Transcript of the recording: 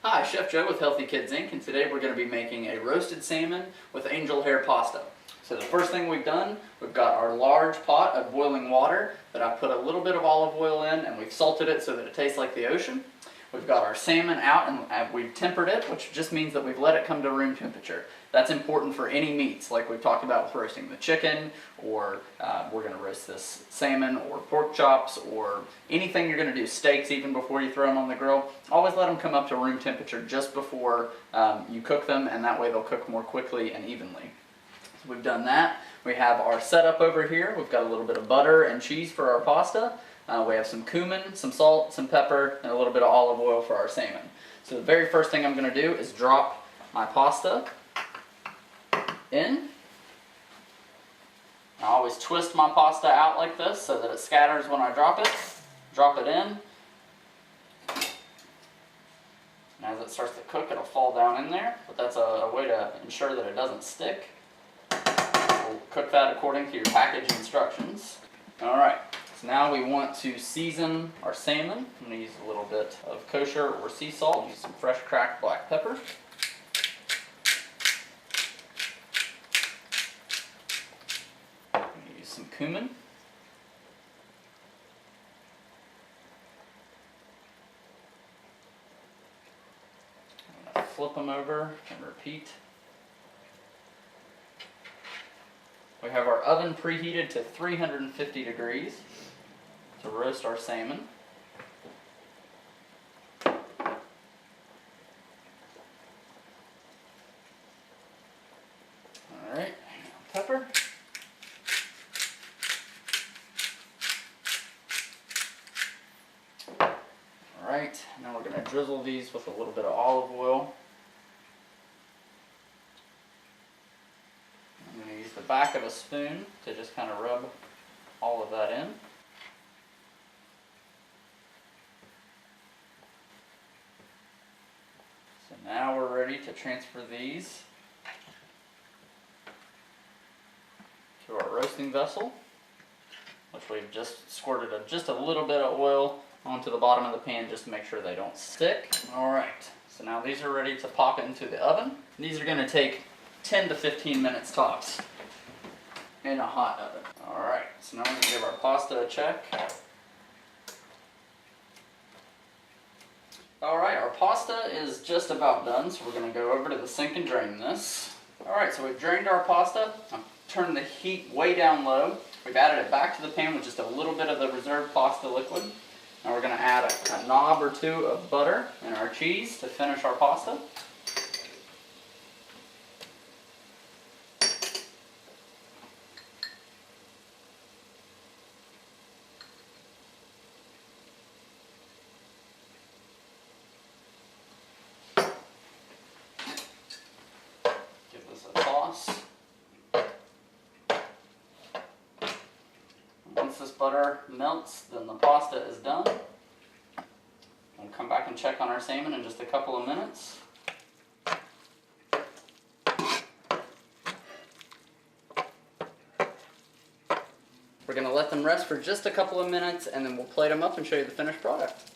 Hi, Chef Joe with Healthy Kids Inc. and today we're going to be making a roasted salmon with angel hair pasta. So the first thing we've done, we've got our large pot of boiling water that I've put a little bit of olive oil in, and we've salted it so that it tastes like the ocean. We've got our salmon out and we've tempered it, which just means that we've let it come to room temperature. That's important for any meats, like we've talked about with roasting the chicken, or we're going to roast this salmon, or pork chops, or anything you're going to do, steaks even before you throw them on the grill. Always let them come up to room temperature just before you cook them, and that way they'll cook more quickly and evenly. So we've done that. We have our setup over here. We've got a little bit of butter and cheese for our pasta. We have some cumin, some salt, some pepper, and a little bit of olive oil for our salmon. So the very first thing I'm going to do is drop my pasta in. I always twist my pasta out like this so that it scatters when I drop it. Drop it in. And as it starts to cook, it'll fall down in there, but that's a way to ensure that it doesn't stick. We'll cook that according to your package instructions. Alright, so now we want to season our salmon. I'm going to use a little bit of kosher or sea salt, use some fresh cracked black pepper. Use some cumin. I'm going to flip them over and repeat. We have our oven preheated to 350 degrees to roast our salmon. Alright, pepper. Alright, now we're going to drizzle these with a little bit of olive oil. The back of a spoon to just kind of rub all of that in. So now we're ready to transfer these to our roasting vessel, which we've just squirted just a little bit of oil onto the bottom of the pan just to make sure they don't stick. Alright, so now these are ready to pop into the oven. These are going to take 10 to 15 minutes tops in a hot oven. Alright, so now we're going to give our pasta a check. Alright, our pasta is just about done, so we're going to go over to the sink and drain this. Alright, so we've drained our pasta. I've turned the heat way down low. We've added it back to the pan with just a little bit of the reserved pasta liquid. Now we're going to add a knob or two of butter and our cheese to finish our pasta. Once this butter melts, then the pasta is done. We'll come back and check on our salmon in just a couple of minutes. We're going to let them rest for just a couple of minutes, and then we'll plate them up and show you the finished product.